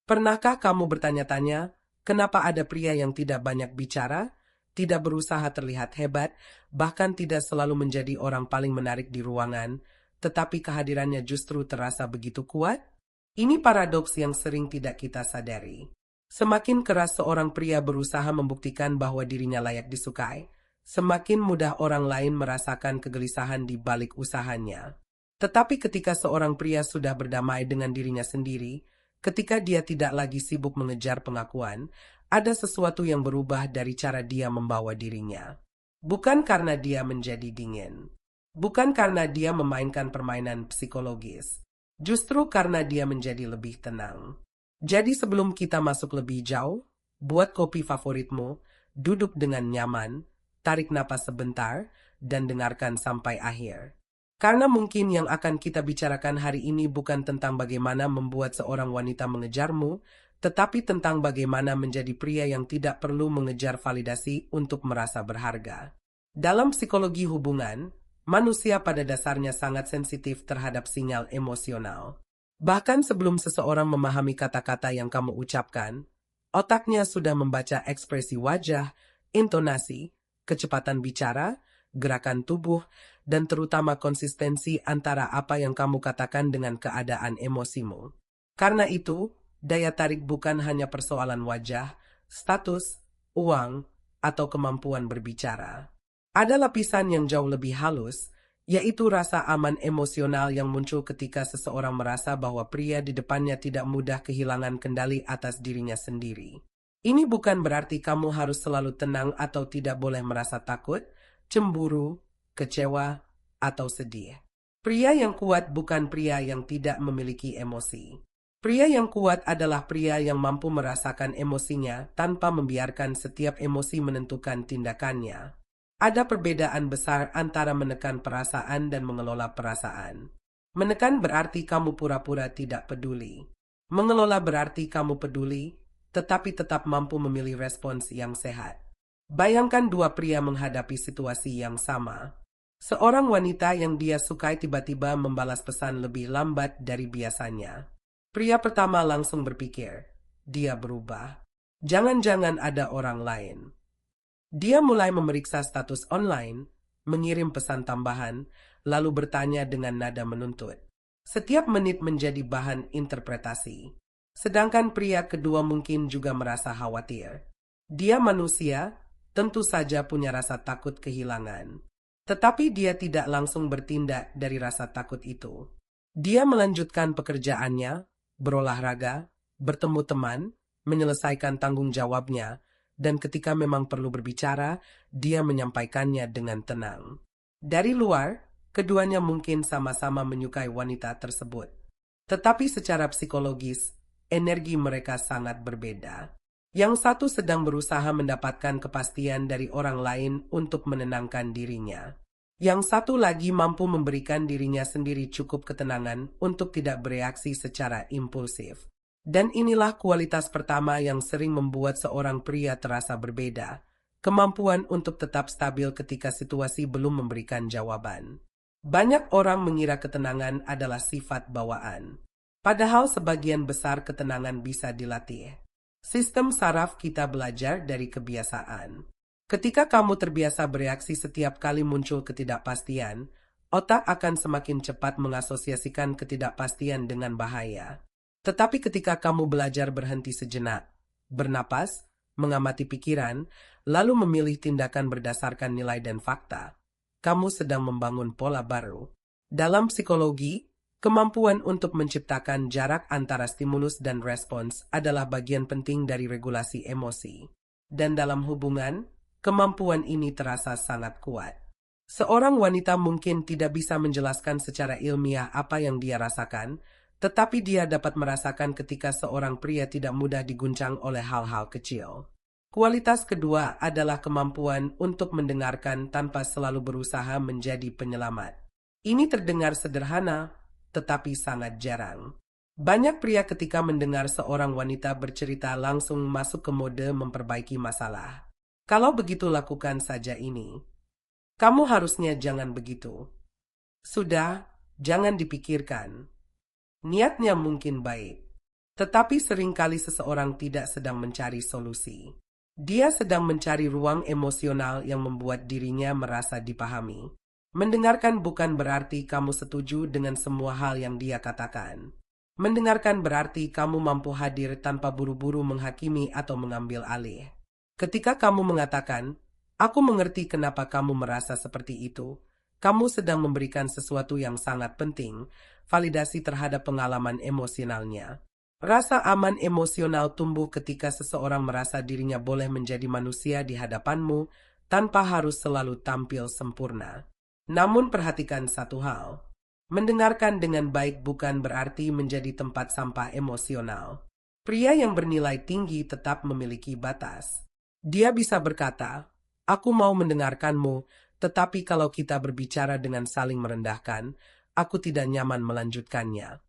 Pernahkah kamu bertanya-tanya, kenapa ada pria yang tidak banyak bicara, tidak berusaha terlihat hebat, bahkan tidak selalu menjadi orang paling menarik di ruangan, tetapi kehadirannya justru terasa begitu kuat? Ini paradoks yang sering tidak kita sadari. Semakin keras seorang pria berusaha membuktikan bahwa dirinya layak disukai, semakin mudah orang lain merasakan kegelisahan di balik usahanya. Tetapi ketika seorang pria sudah berdamai dengan dirinya sendiri, ketika dia tidak lagi sibuk mengejar pengakuan, ada sesuatu yang berubah dari cara dia membawa dirinya. Bukan karena dia menjadi dingin. Bukan karena dia memainkan permainan psikologis. Justru karena dia menjadi lebih tenang. Jadi sebelum kita masuk lebih jauh, buat kopi favoritmu, duduk dengan nyaman, tarik napas sebentar, dan dengarkan sampai akhir. Karena mungkin yang akan kita bicarakan hari ini bukan tentang bagaimana membuat seorang wanita mengejarmu, tetapi tentang bagaimana menjadi pria yang tidak perlu mengejar validasi untuk merasa berharga. Dalam psikologi hubungan, manusia pada dasarnya sangat sensitif terhadap sinyal emosional. Bahkan sebelum seseorang memahami kata-kata yang kamu ucapkan, otaknya sudah membaca ekspresi wajah, intonasi, kecepatan bicara, gerakan tubuh, dan terutama konsistensi antara apa yang kamu katakan dengan keadaan emosimu. Karena itu, daya tarik bukan hanya persoalan wajah, status, uang, atau kemampuan berbicara. Ada lapisan yang jauh lebih halus, yaitu rasa aman emosional yang muncul ketika seseorang merasa bahwa pria di depannya tidak mudah kehilangan kendali atas dirinya sendiri. Ini bukan berarti kamu harus selalu tenang atau tidak boleh merasa takut, cemburu, kecewa, atau sedih. Pria yang kuat bukan pria yang tidak memiliki emosi. Pria yang kuat adalah pria yang mampu merasakan emosinya tanpa membiarkan setiap emosi menentukan tindakannya. Ada perbedaan besar antara menekan perasaan dan mengelola perasaan. Menekan berarti kamu pura-pura tidak peduli. Mengelola berarti kamu peduli, tetapi tetap mampu memilih respons yang sehat. Bayangkan dua pria menghadapi situasi yang sama. Seorang wanita yang dia sukai tiba-tiba membalas pesan lebih lambat dari biasanya. Pria pertama langsung berpikir, dia berubah. Jangan-jangan ada orang lain. Dia mulai memeriksa status online, mengirim pesan tambahan, lalu bertanya dengan nada menuntut. Setiap menit menjadi bahan interpretasi. Sedangkan pria kedua mungkin juga merasa khawatir. Dia manusia, tentu saja punya rasa takut kehilangan. Tetapi dia tidak langsung bertindak dari rasa takut itu. Dia melanjutkan pekerjaannya, berolahraga, bertemu teman, menyelesaikan tanggung jawabnya, dan ketika memang perlu berbicara, dia menyampaikannya dengan tenang. Dari luar, keduanya mungkin sama-sama menyukai wanita tersebut. Tetapi secara psikologis, energi mereka sangat berbeda. Yang satu sedang berusaha mendapatkan kepastian dari orang lain untuk menenangkan dirinya. Yang satu lagi mampu memberikan dirinya sendiri cukup ketenangan untuk tidak bereaksi secara impulsif. Dan inilah kualitas pertama yang sering membuat seorang pria terasa berbeda. Kemampuan untuk tetap stabil ketika situasi belum memberikan jawaban. Banyak orang mengira ketenangan adalah sifat bawaan. Padahal sebagian besar ketenangan bisa dilatih. Sistem saraf kita belajar dari kebiasaan. Ketika kamu terbiasa bereaksi setiap kali muncul ketidakpastian, otak akan semakin cepat mengasosiasikan ketidakpastian dengan bahaya. Tetapi ketika kamu belajar berhenti sejenak, bernapas, mengamati pikiran, lalu memilih tindakan berdasarkan nilai dan fakta, kamu sedang membangun pola baru. Dalam psikologi, kemampuan untuk menciptakan jarak antara stimulus dan respons adalah bagian penting dari regulasi emosi. Dan dalam hubungan, kemampuan ini terasa sangat kuat. Seorang wanita mungkin tidak bisa menjelaskan secara ilmiah apa yang dia rasakan, tetapi dia dapat merasakan ketika seorang pria tidak mudah diguncang oleh hal-hal kecil. Kualitas kedua adalah kemampuan untuk mendengarkan tanpa selalu berusaha menjadi penyelamat. Ini terdengar sederhana, tetapi sangat jarang. Banyak pria ketika mendengar seorang wanita bercerita langsung masuk ke mode memperbaiki masalah. Kalau begitu lakukan saja ini. Kamu harusnya jangan begitu. Sudah, jangan dipikirkan. Niatnya mungkin baik. Tetapi seringkali seseorang tidak sedang mencari solusi. Dia sedang mencari ruang emosional yang membuat dirinya merasa dipahami. Mendengarkan bukan berarti kamu setuju dengan semua hal yang dia katakan. Mendengarkan berarti kamu mampu hadir tanpa buru-buru menghakimi atau mengambil alih. Ketika kamu mengatakan, "Aku mengerti kenapa kamu merasa seperti itu," kamu sedang memberikan sesuatu yang sangat penting, validasi terhadap pengalaman emosionalnya. Rasa aman emosional tumbuh ketika seseorang merasa dirinya boleh menjadi manusia di hadapanmu tanpa harus selalu tampil sempurna. Namun perhatikan satu hal. Mendengarkan dengan baik bukan berarti menjadi tempat sampah emosional. Pria yang bernilai tinggi tetap memiliki batas. Dia bisa berkata, "Aku mau mendengarkanmu, tetapi kalau kita berbicara dengan saling merendahkan, aku tidak nyaman melanjutkannya."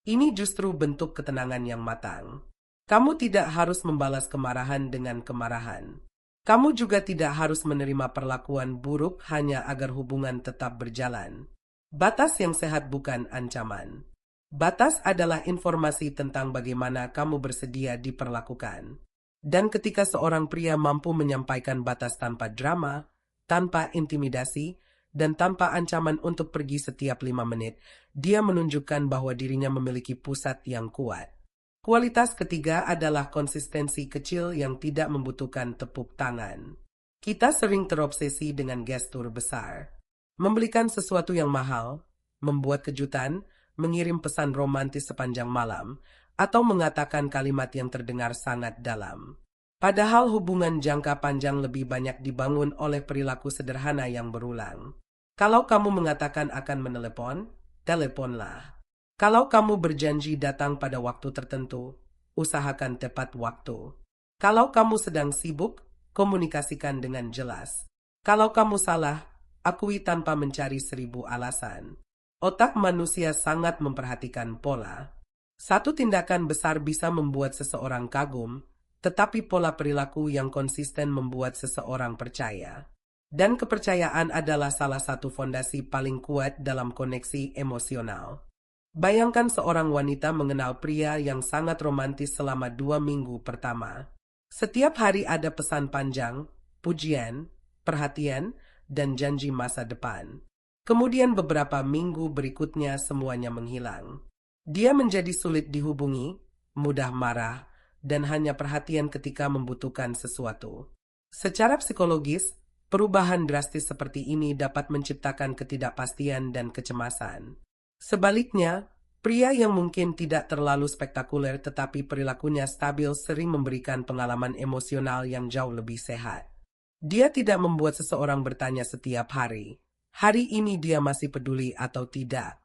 Ini justru bentuk ketenangan yang matang. Kamu tidak harus membalas kemarahan dengan kemarahan. Kamu juga tidak harus menerima perlakuan buruk hanya agar hubungan tetap berjalan. Batas yang sehat bukan ancaman. Batas adalah informasi tentang bagaimana kamu bersedia diperlakukan. Dan ketika seorang pria mampu menyampaikan batas tanpa drama, tanpa intimidasi, dan tanpa ancaman untuk pergi setiap 5 menit, dia menunjukkan bahwa dirinya memiliki pusat yang kuat. Kualitas ketiga adalah konsistensi kecil yang tidak membutuhkan tepuk tangan. Kita sering terobsesi dengan gestur besar. Membelikan sesuatu yang mahal, membuat kejutan, mengirim pesan romantis sepanjang malam, atau mengatakan kalimat yang terdengar sangat dalam. Padahal hubungan jangka panjang lebih banyak dibangun oleh perilaku sederhana yang berulang. Kalau kamu mengatakan akan menelepon, teleponlah. Kalau kamu berjanji datang pada waktu tertentu, usahakan tepat waktu. Kalau kamu sedang sibuk, komunikasikan dengan jelas. Kalau kamu salah, akui tanpa mencari 1000 alasan. Otak manusia sangat memperhatikan pola. Satu tindakan besar bisa membuat seseorang kagum, tetapi pola perilaku yang konsisten membuat seseorang percaya. Dan kepercayaan adalah salah satu fondasi paling kuat dalam koneksi emosional. Bayangkan seorang wanita mengenal pria yang sangat romantis selama 2 minggu pertama. Setiap hari ada pesan panjang, pujian, perhatian, dan janji masa depan. Kemudian beberapa minggu berikutnya semuanya menghilang. Dia menjadi sulit dihubungi, mudah marah, dan hanya perhatian ketika membutuhkan sesuatu. Secara psikologis, perubahan drastis seperti ini dapat menciptakan ketidakpastian dan kecemasan. Sebaliknya, pria yang mungkin tidak terlalu spektakuler tetapi perilakunya stabil sering memberikan pengalaman emosional yang jauh lebih sehat. Dia tidak membuat seseorang bertanya setiap hari, "Hari ini dia masih peduli atau tidak?"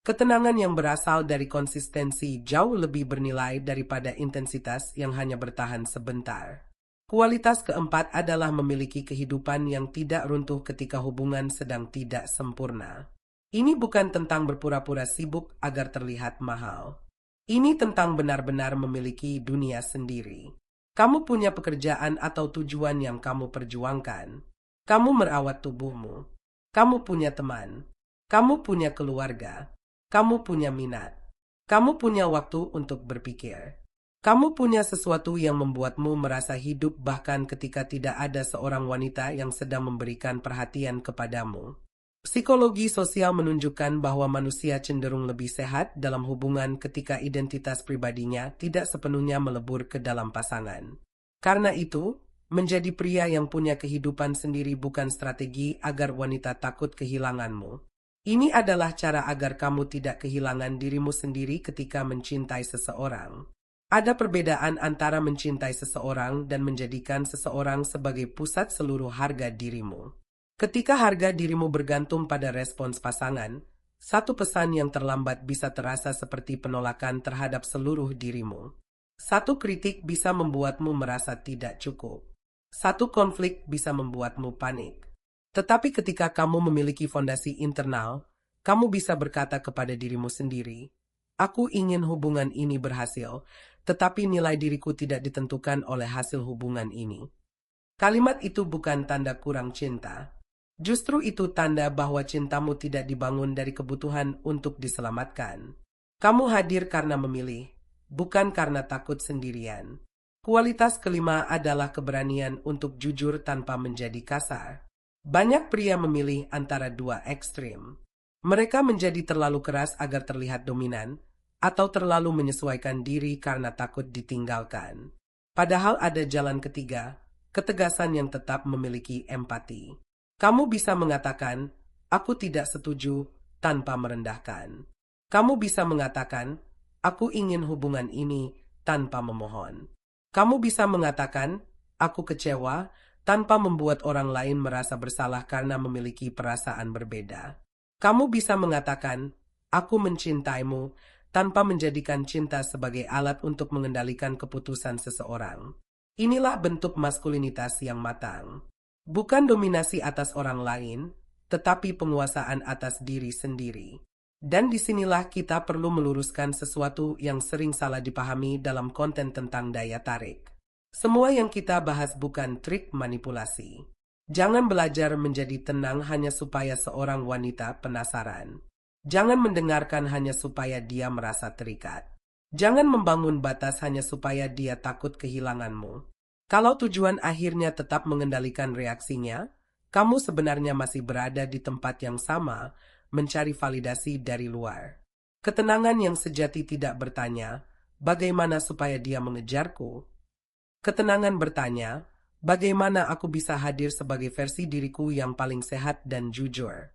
Ketenangan yang berasal dari konsistensi jauh lebih bernilai daripada intensitas yang hanya bertahan sebentar. Kualitas keempat adalah memiliki kehidupan yang tidak runtuh ketika hubungan sedang tidak sempurna. Ini bukan tentang berpura-pura sibuk agar terlihat mahal. Ini tentang benar-benar memiliki dunia sendiri. Kamu punya pekerjaan atau tujuan yang kamu perjuangkan. Kamu merawat tubuhmu. Kamu punya teman. Kamu punya keluarga. Kamu punya minat. Kamu punya waktu untuk berpikir. Kamu punya sesuatu yang membuatmu merasa hidup bahkan ketika tidak ada seorang wanita yang sedang memberikan perhatian kepadamu. Psikologi sosial menunjukkan bahwa manusia cenderung lebih sehat dalam hubungan ketika identitas pribadinya tidak sepenuhnya melebur ke dalam pasangan. Karena itu, menjadi pria yang punya kehidupan sendiri bukan strategi agar wanita takut kehilanganmu. Ini adalah cara agar kamu tidak kehilangan dirimu sendiri ketika mencintai seseorang. Ada perbedaan antara mencintai seseorang dan menjadikan seseorang sebagai pusat seluruh harga dirimu. Ketika harga dirimu bergantung pada respons pasangan, satu pesan yang terlambat bisa terasa seperti penolakan terhadap seluruh dirimu. Satu kritik bisa membuatmu merasa tidak cukup. Satu konflik bisa membuatmu panik. Tetapi ketika kamu memiliki fondasi internal, kamu bisa berkata kepada dirimu sendiri, "Aku ingin hubungan ini berhasil, tetapi nilai diriku tidak ditentukan oleh hasil hubungan ini." Kalimat itu bukan tanda kurang cinta. Justru itu tanda bahwa cintamu tidak dibangun dari kebutuhan untuk diselamatkan. Kamu hadir karena memilih, bukan karena takut sendirian. Kualitas kelima adalah keberanian untuk jujur tanpa menjadi kasar. Banyak pria memilih antara dua ekstrim. Mereka menjadi terlalu keras agar terlihat dominan, atau terlalu menyesuaikan diri karena takut ditinggalkan. Padahal ada jalan ketiga, ketegasan yang tetap memiliki empati. Kamu bisa mengatakan, "Aku tidak setuju," tanpa merendahkan. Kamu bisa mengatakan, "Aku ingin hubungan ini," tanpa memohon. Kamu bisa mengatakan, "Aku kecewa," tanpa membuat orang lain merasa bersalah karena memiliki perasaan berbeda. Kamu bisa mengatakan, "Aku mencintaimu," tanpa menjadikan cinta sebagai alat untuk mengendalikan keputusan seseorang. Inilah bentuk maskulinitas yang matang. Bukan dominasi atas orang lain, tetapi penguasaan atas diri sendiri. Dan disinilah kita perlu meluruskan sesuatu yang sering salah dipahami dalam konten tentang daya tarik. Semua yang kita bahas bukan trik manipulasi. Jangan belajar menjadi tenang hanya supaya seorang wanita penasaran. Jangan mendengarkan hanya supaya dia merasa terikat. Jangan membangun batas hanya supaya dia takut kehilanganmu. Kalau tujuan akhirnya tetap mengendalikan reaksinya, kamu sebenarnya masih berada di tempat yang sama, mencari validasi dari luar. Ketenangan yang sejati tidak bertanya, "Bagaimana supaya dia mengejarku?" Ketenangan bertanya, "Bagaimana aku bisa hadir sebagai versi diriku yang paling sehat dan jujur?"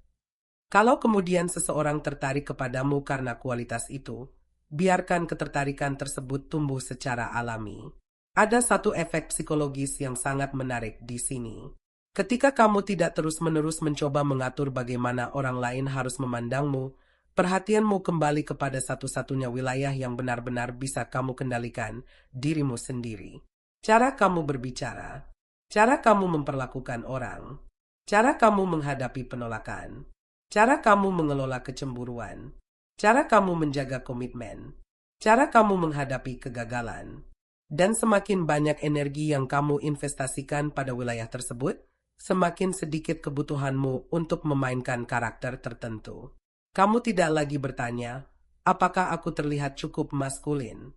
Kalau kemudian seseorang tertarik kepadamu karena kualitas itu, biarkan ketertarikan tersebut tumbuh secara alami. Ada satu efek psikologis yang sangat menarik di sini. Ketika kamu tidak terus-menerus mencoba mengatur bagaimana orang lain harus memandangmu, perhatianmu kembali kepada satu-satunya wilayah yang benar-benar bisa kamu kendalikan, dirimu sendiri. Cara kamu berbicara, cara kamu memperlakukan orang, cara kamu menghadapi penolakan, cara kamu mengelola kecemburuan, cara kamu menjaga komitmen, cara kamu menghadapi kegagalan. Dan semakin banyak energi yang kamu investasikan pada wilayah tersebut, semakin sedikit kebutuhanmu untuk memainkan karakter tertentu. Kamu tidak lagi bertanya, "Apakah aku terlihat cukup maskulin?"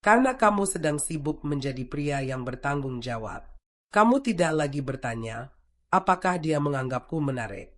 Karena kamu sedang sibuk menjadi pria yang bertanggung jawab. Kamu tidak lagi bertanya, "Apakah dia menganggapku menarik?"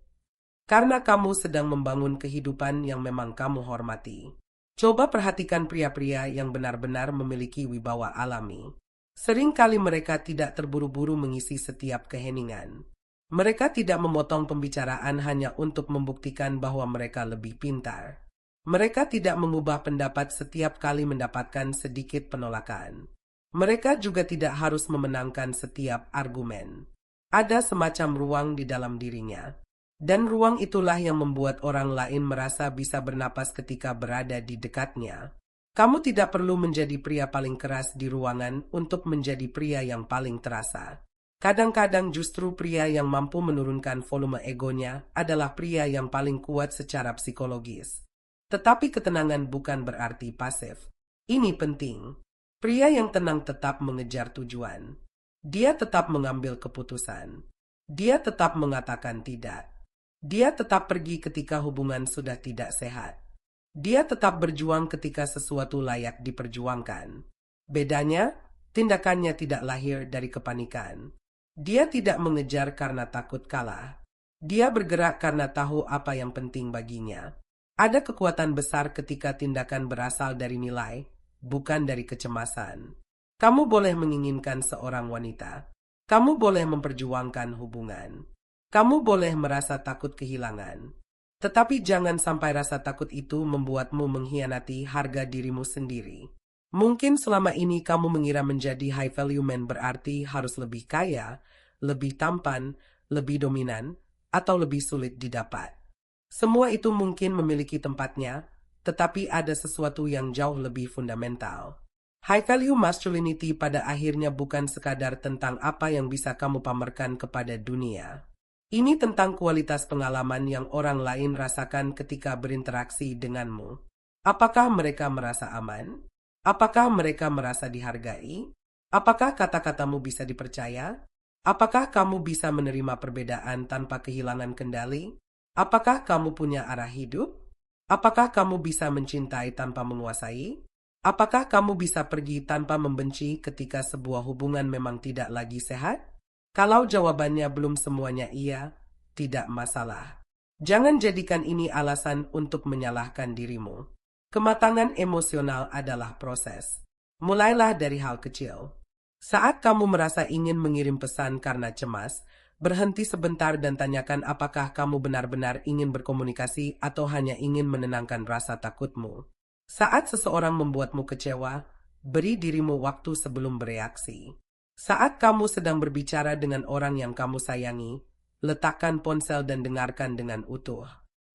Karena kamu sedang membangun kehidupan yang memang kamu hormati. Coba perhatikan pria-pria yang benar-benar memiliki wibawa alami. Seringkali mereka tidak terburu-buru mengisi setiap keheningan. Mereka tidak memotong pembicaraan hanya untuk membuktikan bahwa mereka lebih pintar. Mereka tidak mengubah pendapat setiap kali mendapatkan sedikit penolakan. Mereka juga tidak harus memenangkan setiap argumen. Ada semacam ruang di dalam dirinya. Dan ruang itulah yang membuat orang lain merasa bisa bernapas ketika berada di dekatnya. Kamu tidak perlu menjadi pria paling keras di ruangan untuk menjadi pria yang paling terasa. Kadang-kadang justru pria yang mampu menurunkan volume egonya adalah pria yang paling kuat secara psikologis. Tetapi ketenangan bukan berarti pasif. Ini penting. Pria yang tenang tetap mengejar tujuan. Dia tetap mengambil keputusan. Dia tetap mengatakan tidak. Dia tetap pergi ketika hubungan sudah tidak sehat. Dia tetap berjuang ketika sesuatu layak diperjuangkan. Bedanya, tindakannya tidak lahir dari kepanikan. Dia tidak mengejar karena takut kalah. Dia bergerak karena tahu apa yang penting baginya. Ada kekuatan besar ketika tindakan berasal dari nilai, bukan dari kecemasan. Kamu boleh menginginkan seorang wanita. Kamu boleh memperjuangkan hubungan. Kamu boleh merasa takut kehilangan. Tetapi jangan sampai rasa takut itu membuatmu mengkhianati harga dirimu sendiri. Mungkin selama ini kamu mengira menjadi high value man berarti harus lebih kaya, lebih tampan, lebih dominan, atau lebih sulit didapat. Semua itu mungkin memiliki tempatnya, tetapi ada sesuatu yang jauh lebih fundamental. High value masculinity pada akhirnya bukan sekadar tentang apa yang bisa kamu pamerkan kepada dunia. Ini tentang kualitas pengalaman yang orang lain rasakan ketika berinteraksi denganmu. Apakah mereka merasa aman? Apakah mereka merasa dihargai? Apakah kata-katamu bisa dipercaya? Apakah kamu bisa menerima perbedaan tanpa kehilangan kendali? Apakah kamu punya arah hidup? Apakah kamu bisa mencintai tanpa menguasai? Apakah kamu bisa pergi tanpa membenci ketika sebuah hubungan memang tidak lagi sehat? Kalau jawabannya belum semuanya iya, tidak masalah. Jangan jadikan ini alasan untuk menyalahkan dirimu. Kematangan emosional adalah proses. Mulailah dari hal kecil. Saat kamu merasa ingin mengirim pesan karena cemas, berhenti sebentar dan tanyakan apakah kamu benar-benar ingin berkomunikasi atau hanya ingin menenangkan rasa takutmu. Saat seseorang membuatmu kecewa, beri dirimu waktu sebelum bereaksi. Saat kamu sedang berbicara dengan orang yang kamu sayangi, letakkan ponsel dan dengarkan dengan utuh.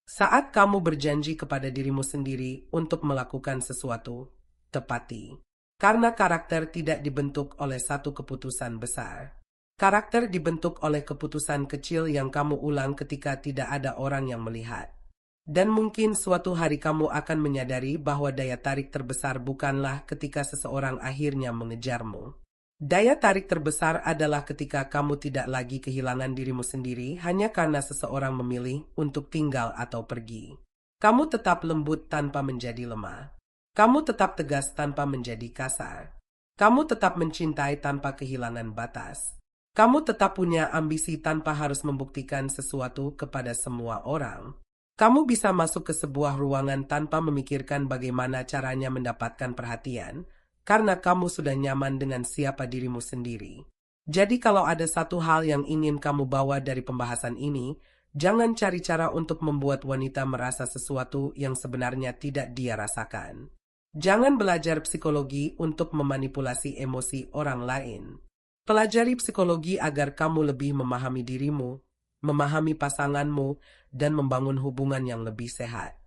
Saat kamu berjanji kepada dirimu sendiri untuk melakukan sesuatu, tepati. Karena karakter tidak dibentuk oleh satu keputusan besar. Karakter dibentuk oleh keputusan kecil yang kamu ulang ketika tidak ada orang yang melihat. Dan mungkin suatu hari kamu akan menyadari bahwa daya tarik terbesar bukanlah ketika seseorang akhirnya mengejarmu. Daya tarik terbesar adalah ketika kamu tidak lagi kehilangan dirimu sendiri hanya karena seseorang memilih untuk tinggal atau pergi. Kamu tetap lembut tanpa menjadi lemah. Kamu tetap tegas tanpa menjadi kasar. Kamu tetap mencintai tanpa kehilangan batas. Kamu tetap punya ambisi tanpa harus membuktikan sesuatu kepada semua orang. Kamu bisa masuk ke sebuah ruangan tanpa memikirkan bagaimana caranya mendapatkan perhatian, karena kamu sudah nyaman dengan siapa dirimu sendiri. Jadi kalau ada satu hal yang ingin kamu bawa dari pembahasan ini, jangan cari cara untuk membuat wanita merasa sesuatu yang sebenarnya tidak dia rasakan. Jangan belajar psikologi untuk memanipulasi emosi orang lain. Pelajari psikologi agar kamu lebih memahami dirimu, memahami pasanganmu, dan membangun hubungan yang lebih sehat.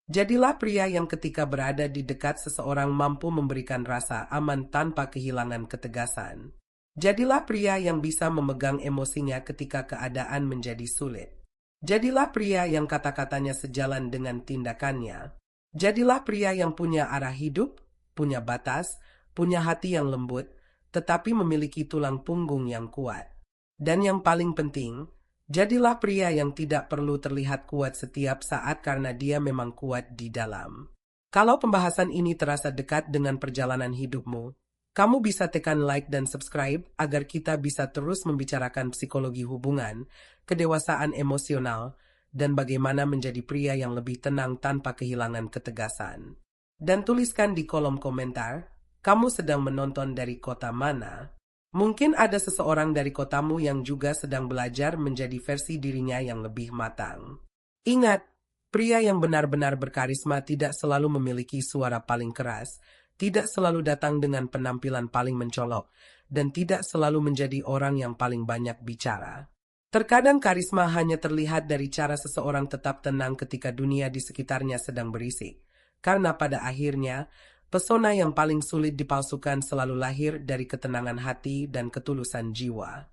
Jadilah pria yang ketika berada di dekat seseorang mampu memberikan rasa aman tanpa kehilangan ketegasan. Jadilah pria yang bisa memegang emosinya ketika keadaan menjadi sulit. Jadilah pria yang kata-katanya sejalan dengan tindakannya. Jadilah pria yang punya arah hidup, punya batas, punya hati yang lembut, tetapi memiliki tulang punggung yang kuat. Dan yang paling penting, jadilah pria yang tidak perlu terlihat kuat setiap saat karena dia memang kuat di dalam. Kalau pembahasan ini terasa dekat dengan perjalanan hidupmu, kamu bisa tekan like dan subscribe agar kita bisa terus membicarakan psikologi hubungan, kedewasaan emosional, dan bagaimana menjadi pria yang lebih tenang tanpa kehilangan ketegasan. Dan tuliskan di kolom komentar, kamu sedang menonton dari kota mana? Mungkin ada seseorang dari kotamu yang juga sedang belajar menjadi versi dirinya yang lebih matang. Ingat, pria yang benar-benar berkarisma tidak selalu memiliki suara paling keras, tidak selalu datang dengan penampilan paling mencolok, dan tidak selalu menjadi orang yang paling banyak bicara. Terkadang karisma hanya terlihat dari cara seseorang tetap tenang ketika dunia di sekitarnya sedang berisik, karena pada akhirnya, pesona yang paling sulit dipalsukan selalu lahir dari ketenangan hati dan ketulusan jiwa.